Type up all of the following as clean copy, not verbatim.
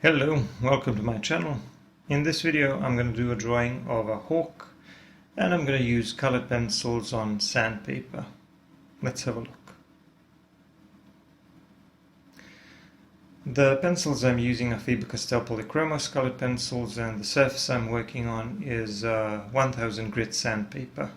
Hello, welcome to my channel. In this video I'm going to do a drawing of a hawk and I'm going to use colored pencils on sandpaper. Let's have a look. The pencils I'm using are Faber Castell Polychromos colored pencils, and the surface I'm working on is 1000 grit sandpaper.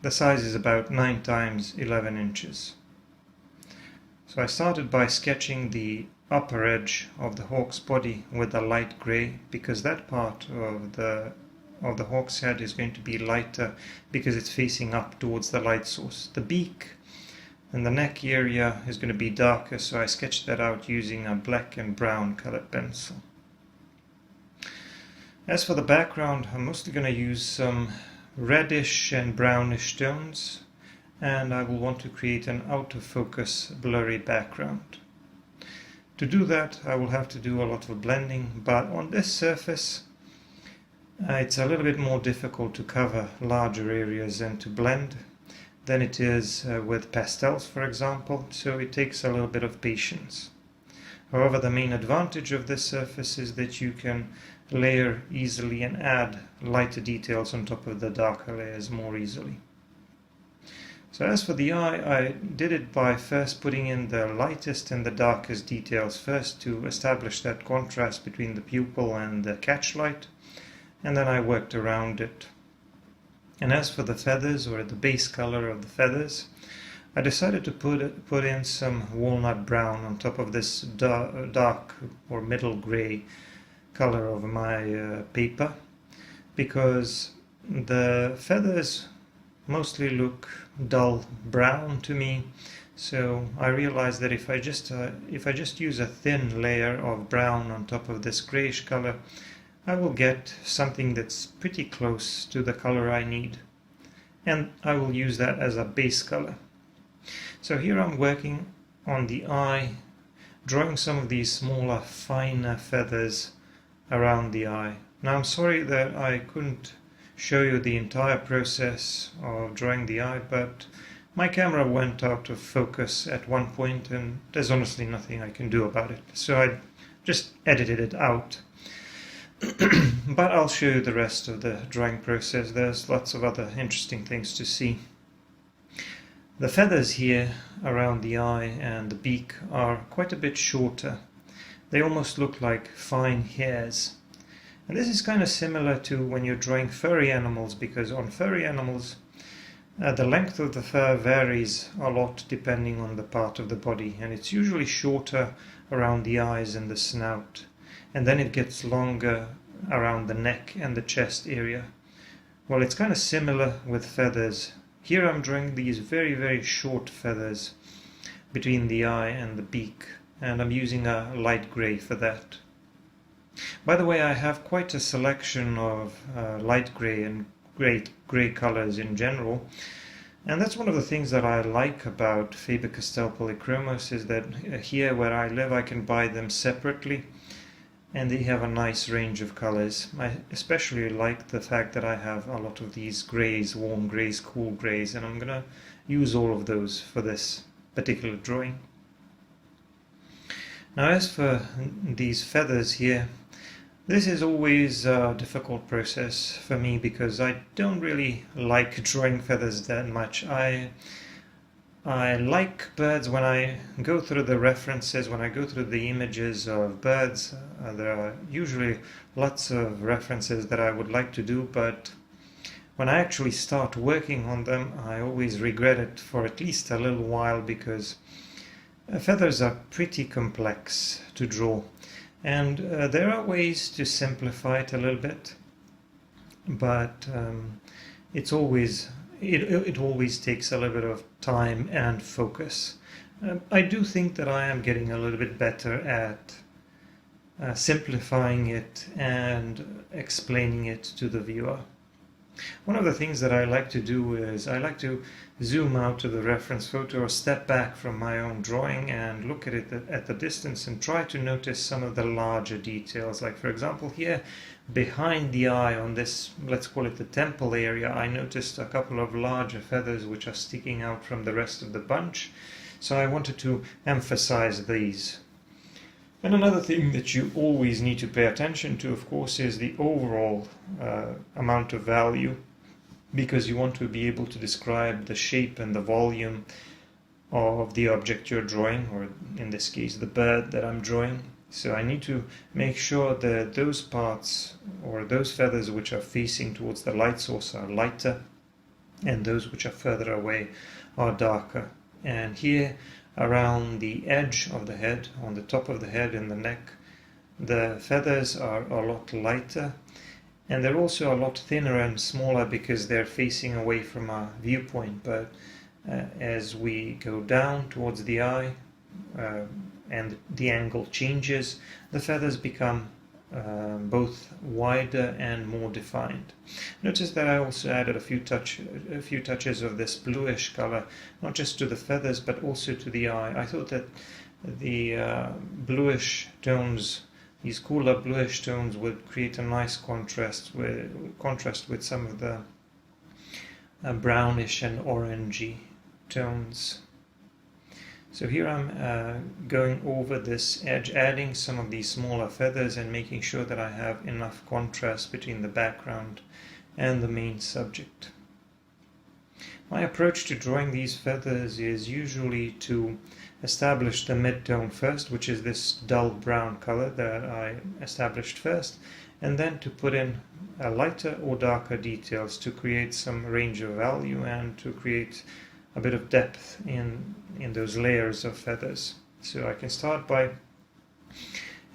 The size is about 9 times 11 inches. So I started by sketching the upper edge of the hawk's body with a light grey, because that part of the hawk's head is going to be lighter because it's facing up towards the light source. The beak and the neck area is going to be darker, so I sketched that out using a black and brown colored pencil. As for the background, I'm mostly going to use some reddish and brownish tones, and I will want to create an out of focus blurry background. To do that I will have to do a lot of blending, but on this surface it's a little bit more difficult to cover larger areas and to blend than it is with pastels, for example, so it takes a little bit of patience. However, the main advantage of this surface is that you can layer easily and add lighter details on top of the darker layers more easily. So as for the eye, I did it by first putting in the lightest and the darkest details first to establish that contrast between the pupil and the catchlight, and then I worked around it. And as for the feathers, or the base color of the feathers, I decided to put in some walnut brown on top of this dark or middle gray color of my paper, because the feathers mostly look dull brown to me, so I realized that if I just use a thin layer of brown on top of this grayish color, I will get something that's pretty close to the color I need, and I will use that as a base color. So here I'm working on the eye, drawing some of these smaller, finer feathers around the eye. Now I'm sorry that I couldn't show you the entire process of drawing the eye, but my camera went out of focus at one point and there's honestly nothing I can do about it, so I just edited it out. But I'll show you the rest of the drawing process. There's lots of other interesting things to see. The feathers here around the eye and the beak are quite a bit shorter. They almost look like fine hairs. And this is kind of similar to when you're drawing furry animals, because on furry animals the length of the fur varies a lot depending on the part of the body, and it's usually shorter around the eyes and the snout, and then it gets longer around the neck and the chest area. Well, it's kind of similar with feathers. Here I'm drawing these very, very short feathers between the eye and the beak, and I'm using a light grey for that. By the way, I have quite a selection of light grey and grey colors in general, and that's one of the things that I like about Faber Castell Polychromos, is that here where I live I can buy them separately and they have a nice range of colors. I especially like the fact that I have a lot of these greys, warm greys, cool greys, and I'm gonna use all of those for this particular drawing. Now as for these feathers here, this is always a difficult process for me because I don't really like drawing feathers that much. I like birds. When I go through the references, when I go through the images of birds, there are usually lots of references that I would like to do, but when I actually start working on them, I always regret it for at least a little while, because feathers are pretty complex to draw. And there are ways to simplify it a little bit, but it always takes a little bit of time and focus. I do think that I am getting a little bit better at simplifying it and explaining it to the viewer. One of the things that I like to do is I like to zoom out to the reference photo or step back from my own drawing and look at it at the distance and try to notice some of the larger details. Like for example here behind the eye on this, let's call it the temple area, I noticed a couple of larger feathers which are sticking out from the rest of the bunch, so I wanted to emphasize these. And another thing that you always need to pay attention to, of course, is the overall amount of value, because you want to be able to describe the shape and the volume of the object you're drawing, or in this case the bird that I'm drawing. So I need to make sure that those parts or those feathers which are facing towards the light source are lighter, and those which are further away are darker. And here around the edge of the head, on the top of the head and the neck, the feathers are a lot lighter, and they're also a lot thinner and smaller because they're facing away from our viewpoint. But as we go down towards the eye and the angle changes, the feathers become both wider and more defined. Notice that I also added a few touches of this bluish color, not just to the feathers but also to the eye. I thought that the bluish tones, these cooler bluish tones, would create a nice contrast with some of the brownish and orangey tones. So here I'm going over this edge, adding some of these smaller feathers and making sure that I have enough contrast between the background and the main subject. My approach to drawing these feathers is usually to establish the mid-tone first, which is this dull brown color that I established first, and then to put in a lighter or darker details to create some range of value and to create a bit of depth in those layers of feathers. So I can start by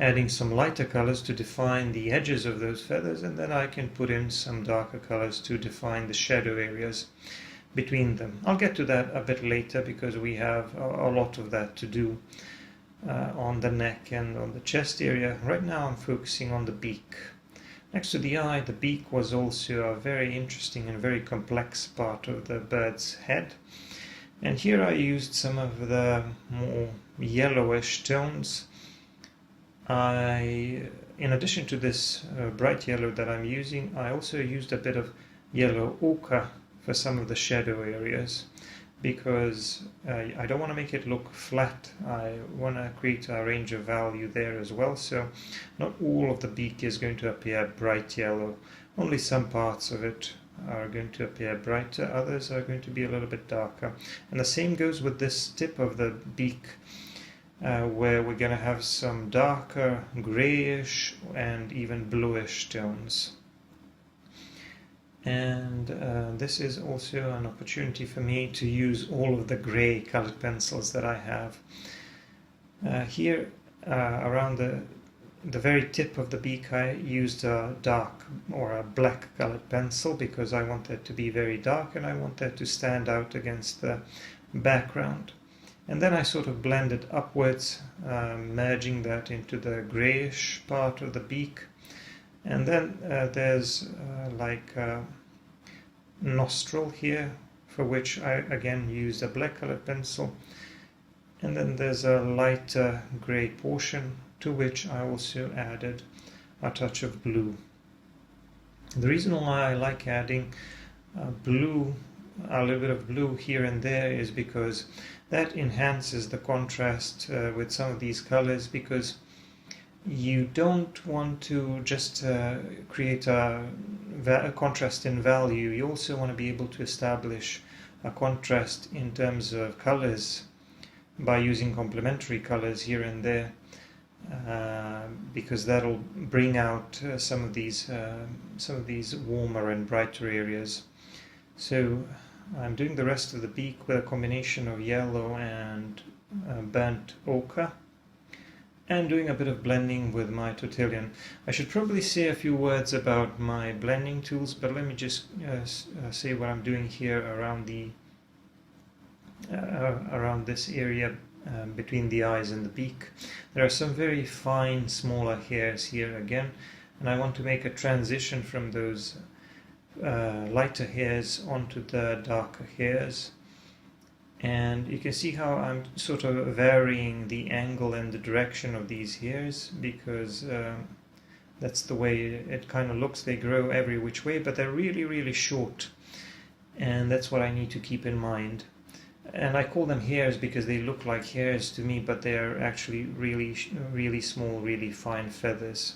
adding some lighter colors to define the edges of those feathers, and then I can put in some darker colors to define the shadow areas between them. I'll get to that a bit later because we have a lot of that to do on the neck and on the chest area. Right now I'm focusing on the beak. Next to the eye, the beak was also a very interesting and very complex part of the bird's head. And here I used some of the more yellowish tones. In addition to this bright yellow that I'm using, I also used a bit of yellow ochre for some of the shadow areas, because I don't want to make it look flat. I want to create a range of value there as well. So not all of the beak is going to appear bright yellow. Only some parts of it are going to appear brighter, others are going to be a little bit darker. And the same goes with this tip of the beak, where we're going to have some darker grayish and even bluish tones. And this is also an opportunity for me to use all of the grey colored pencils that I have. Here around the very tip of the beak, I used a dark or a black colored pencil because I want that to be very dark and I want that to stand out against the background. And then I sort of blended upwards, merging that into the grayish part of the beak. And then there's like a nostril here, for which I again used a black colored pencil. And then there's a lighter grey portion to which I also added a touch of blue. The reason why I like adding blue, a little bit of blue here and there, is because that enhances the contrast with some of these colors, because you don't want to just create a contrast in value. You also want to be able to establish a contrast in terms of colors by using complementary colors here and there, because that'll bring out some of these warmer and brighter areas. So I'm doing the rest of the beak with a combination of yellow and burnt ochre, and doing a bit of blending with my tortillon. I should probably say a few words about my blending tools, but let me just say what I'm doing here around this area between the eyes and the beak. There are some very fine smaller hairs here again, and I want to make a transition from those lighter hairs onto the darker hairs. And you can see how I'm sort of varying the angle and the direction of these hairs, because that's the way it kind of looks. They grow every which way, but they're really, really short. And that's what I need to keep in mind. And I call them hairs because they look like hairs to me, but they're actually really small, really fine feathers.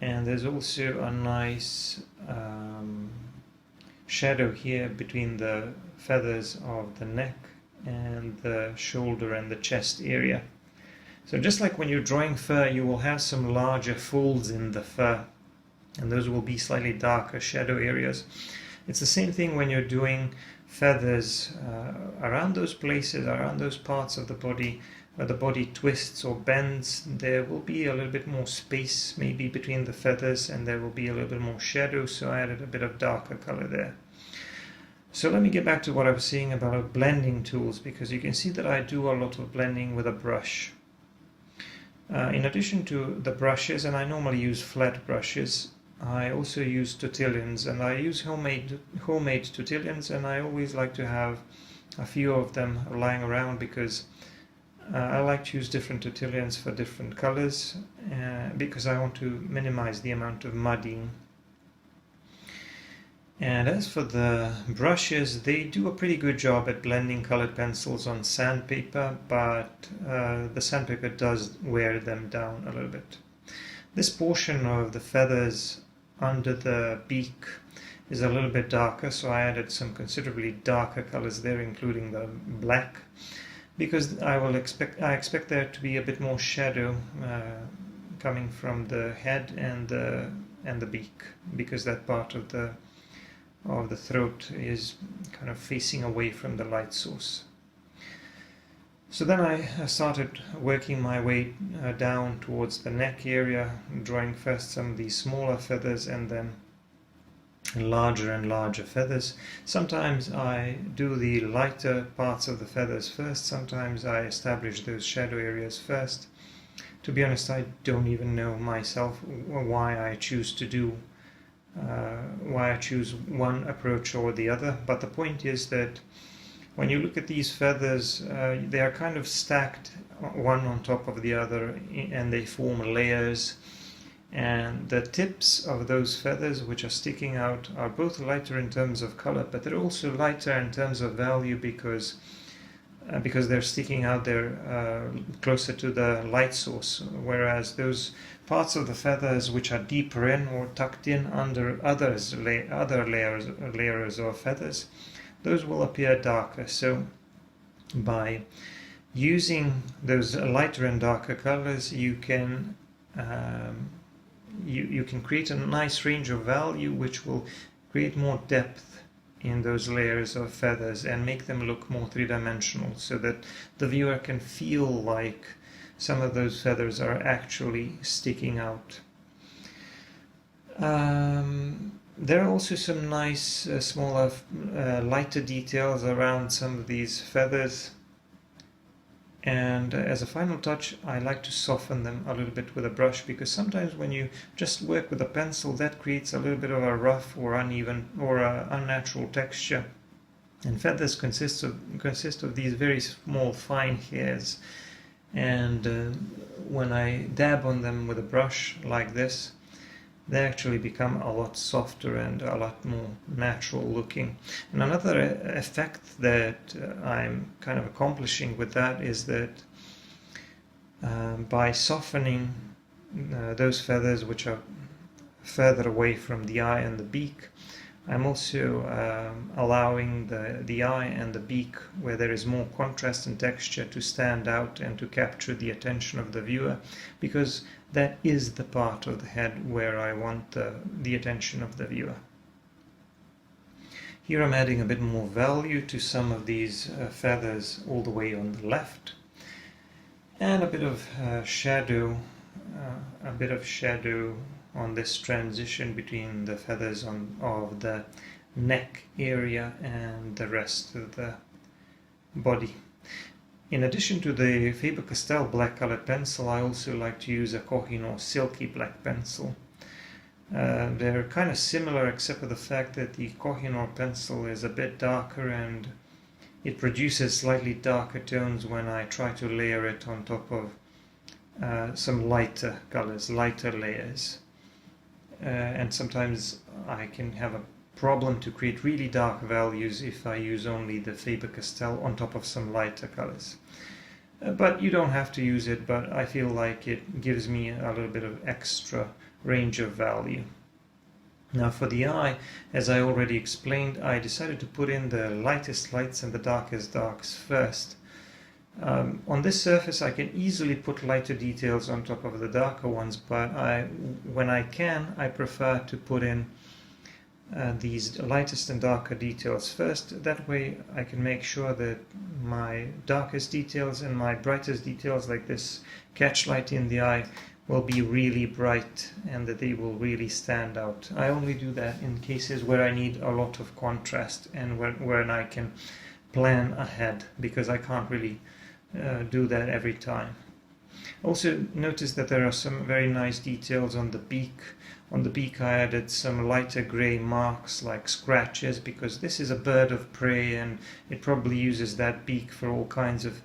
And there's also a nice shadow here between the feathers of the neck and the shoulder and the chest area. So just like when you're drawing fur, you will have some larger folds in the fur, and those will be slightly darker shadow areas. It's the same thing when you're doing feathers around those places, around those parts of the body where the body twists or bends. There will be a little bit more space maybe between the feathers, and there will be a little bit more shadow, so I added a bit of darker color there. So let me get back to what I was saying about blending tools, because you can see that I do a lot of blending with a brush. In addition to the brushes, and I normally use flat brushes, I also use tortillons, and I use homemade tortillons, and I always like to have a few of them lying around because I like to use different tortillons for different colors because I want to minimize the amount of mudding. And as for the brushes, they do a pretty good job at blending colored pencils on sandpaper, but the sandpaper does wear them down a little bit. This portion of the feathers under the beak is a little bit darker, so I added some considerably darker colors there, including the black, because I expect there to be a bit more shadow coming from the head and the beak, because that part of the throat is kind of facing away from the light source. So then I started working my way down towards the neck area, drawing first some of these smaller feathers and then larger and larger feathers. Sometimes I do the lighter parts of the feathers first, sometimes I establish those shadow areas first. To be honest, I don't even know myself why I choose one approach or the other, but the point is that when you look at these feathers, they are kind of stacked one on top of the other, and they form layers, and the tips of those feathers which are sticking out are both lighter in terms of color, but they're also lighter in terms of value because they're sticking out there closer to the light source, whereas those parts of the feathers which are deeper in or tucked in under other layers of feathers, those will appear darker. So by using those lighter and darker colors, you can you can create a nice range of value which will create more depth in those layers of feathers and make them look more three-dimensional, so that the viewer can feel like some of those feathers are actually sticking out. There are also some nice smaller lighter details around some of these feathers, and as a final touch I like to soften them a little bit with a brush, because sometimes when you just work with a pencil, that creates a little bit of a rough or uneven or unnatural texture, and feathers consist of these very small fine hairs, and when I dab on them with a brush like this, they actually become a lot softer and a lot more natural looking. And another effect that I'm kind of accomplishing with that is that by softening those feathers which are further away from the eye and the beak, I'm also allowing the eye and the beak, where there is more contrast and texture, to stand out and to capture the attention of the viewer, because that is the part of the head where I want the attention of the viewer. Here I'm adding a bit more value to some of these feathers all the way on the left, and a bit of shadow on this transition between the feathers of the neck area and the rest of the body. In addition to the Faber Castell black colored pencil, I also like to use a Kohinoor silky black pencil. They're kind of similar, except for the fact that the Kohinoor pencil is a bit darker and it produces slightly darker tones when I try to layer it on top of some lighter colors, lighter layers. And sometimes I can have problem to create really dark values if I use only the Faber Castell on top of some lighter colors. But you don't have to use it, but I feel like it gives me a little bit of extra range of value. Now for the eye, as I already explained, I decided to put in the lightest lights and the darkest darks first. On this surface I can easily put lighter details on top of the darker ones, but when I can, I prefer to put in these lightest and darker details first. That way I can make sure that my darkest details and my brightest details, like this catch light in the eye, will be really bright and that they will really stand out. I only do that in cases where I need a lot of contrast and when I can plan ahead, because I can't really do that every time. Also notice that there are some very nice details on the beak. On the beak I added some lighter grey marks like scratches, because this is a bird of prey and it probably uses that beak for all kinds of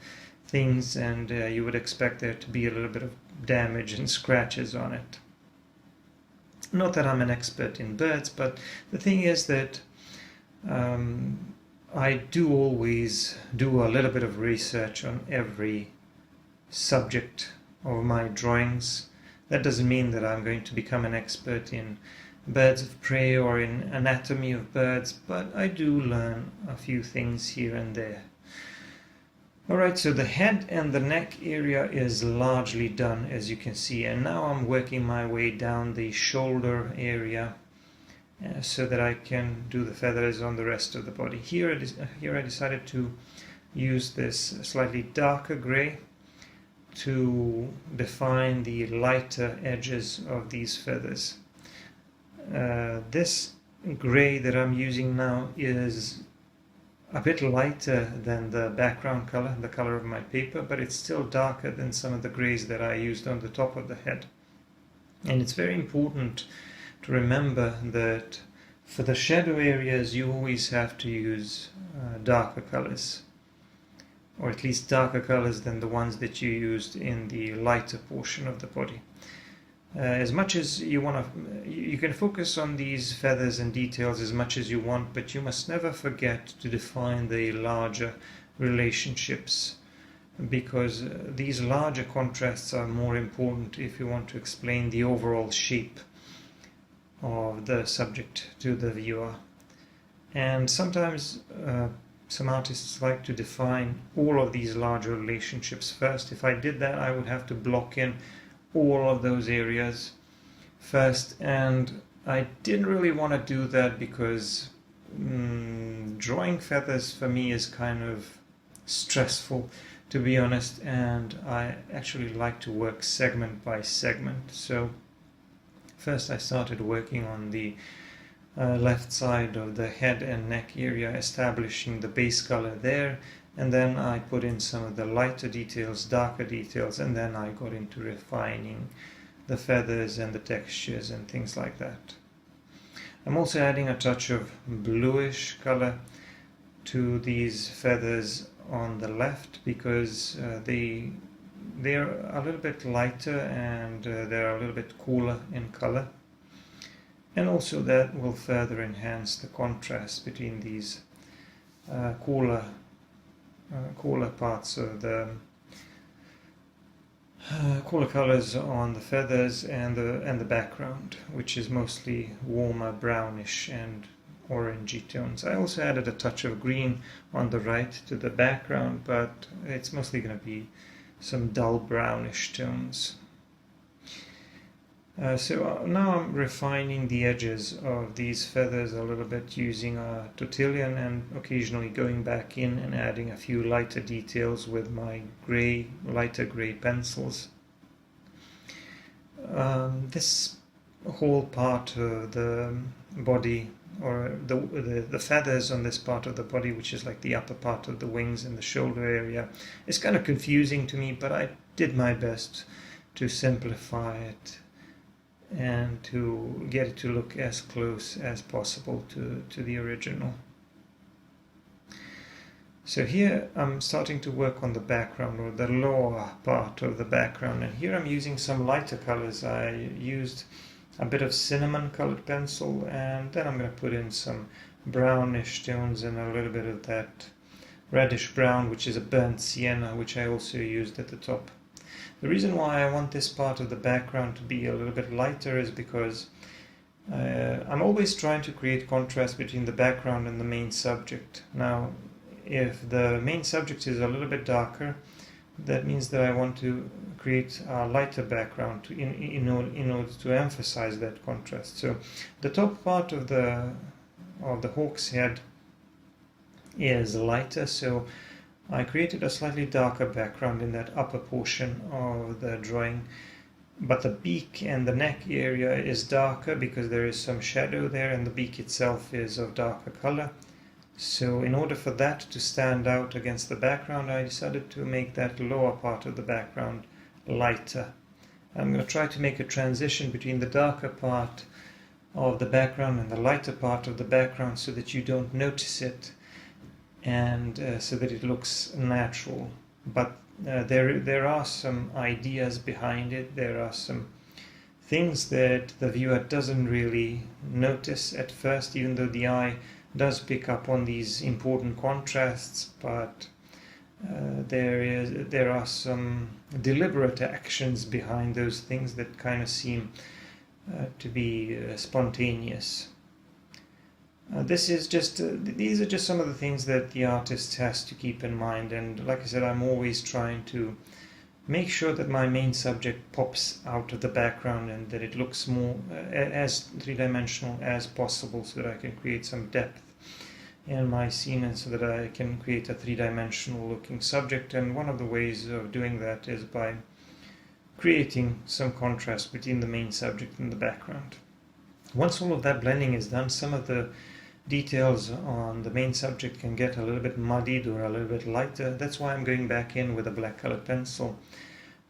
things, and you would expect there to be a little bit of damage and scratches on it. Not that I'm an expert in birds, but the thing is that I do always do a little bit of research on every subject of my drawings. That doesn't mean that I'm going to become an expert in birds of prey or in anatomy of birds, but I do learn a few things here and there. Alright, so the head and the neck area is largely done, as you can see, and now I'm working my way down the shoulder area so that I can do the feathers on the rest of the body. Here I decided to use this slightly darker grey to define the lighter edges of these feathers. This grey that I'm using now is a bit lighter than the background color, the color of my paper, but it's still darker than some of the greys that I used on the top of the head. And it's very important to remember that for the shadow areas you always have to use darker colors, or at least darker colors than the ones that you used in the lighter portion of the body. As much as you you can focus on these feathers and details as much as you want, but you must never forget to define the larger relationships, because these larger contrasts are more important if you want to explain the overall shape of the subject to the viewer. And sometimes some artists like to define all of these larger relationships first. If I did that, I would have to block in all of those areas first, and I didn't really want to do that because drawing feathers for me is kind of stressful, to be honest, and I actually like to work segment by segment. So first I started working on the left side of the head and neck area, establishing the base color there, and then I put in some of the lighter details, darker details, and then I got into refining the feathers and the textures and things like that. I'm also adding a touch of bluish color to these feathers on the left, because they're a little bit lighter and they're a little bit cooler in color, and also that will further enhance the contrast between these cooler parts of the cooler colors on the feathers and the background, which is mostly warmer brownish and orangey tones. I also added a touch of green on the right to the background, but it's mostly going to be some dull brownish tones. So now I'm refining the edges of these feathers a little bit using a tortillon, and occasionally going back in and adding a few lighter details with my lighter grey pencils. This whole part of the body, or the feathers on this part of the body, which is like the upper part of the wings and the shoulder area, is kind of confusing to me, but I did my best to simplify it and to get it to look as close as possible to the original. So here I'm starting to work on the background, or the lower part of the background, and here I'm using some lighter colors. I used a bit of cinnamon colored pencil, and then I'm going to put in some brownish tones and a little bit of that reddish brown, which is a burnt sienna, which I also used at the top. The reason why I want this part of the background to be a little bit lighter is because I'm always trying to create contrast between the background and the main subject. Now, if the main subject is a little bit darker, that means that I want to create a lighter background in order to emphasize that contrast. So the top part of the hawk's head is lighter, so I created a slightly darker background in that upper portion of the drawing, but the beak and the neck area is darker because there is some shadow there, and the beak itself is of darker color. So in order for that to stand out against the background, I decided to make that lower part of the background lighter. I'm going to try to make a transition between the darker part of the background and the lighter part of the background so that you don't notice it, and so that it looks natural. But there are some ideas behind it. There are some things that the viewer doesn't really notice at first, even though the eye does pick up on these important contrasts, but there are some deliberate actions behind those things that kind of seem to be spontaneous. These are just some of the things that the artist has to keep in mind, and like I said, I'm always trying to make sure that my main subject pops out of the background and that it looks more as three-dimensional as possible, so that I can create some depth in my scene and so that I can create a three-dimensional looking subject. And one of the ways of doing that is by creating some contrast between the main subject and the background. Once all of that blending is done, some of the details on the main subject can get a little bit muddied or a little bit lighter. That's why I'm going back in with a black colored pencil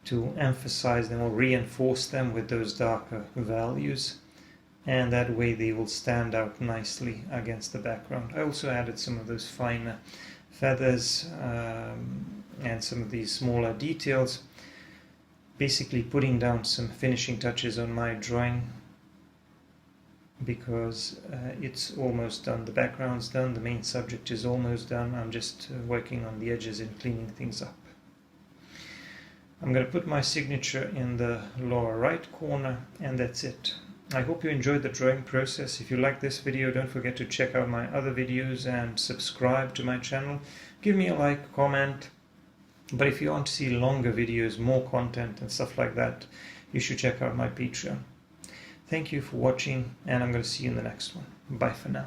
to emphasize them or reinforce them with those darker values, and that way they will stand out nicely against the background. I also added some of those finer feathers and some of these smaller details, basically putting down some finishing touches on my drawing, because it's almost done. The background's done, the main subject is almost done. I'm just working on the edges and cleaning things up. I'm going to put my signature in the lower right corner, and that's it. I hope you enjoyed the drawing process. If you like this video, don't forget to check out my other videos and subscribe to my channel. Give me a like, comment. But if you want to see longer videos, more content and stuff like that, you should check out my Patreon. Thank you for watching, and I'm going to see you in the next one. Bye for now.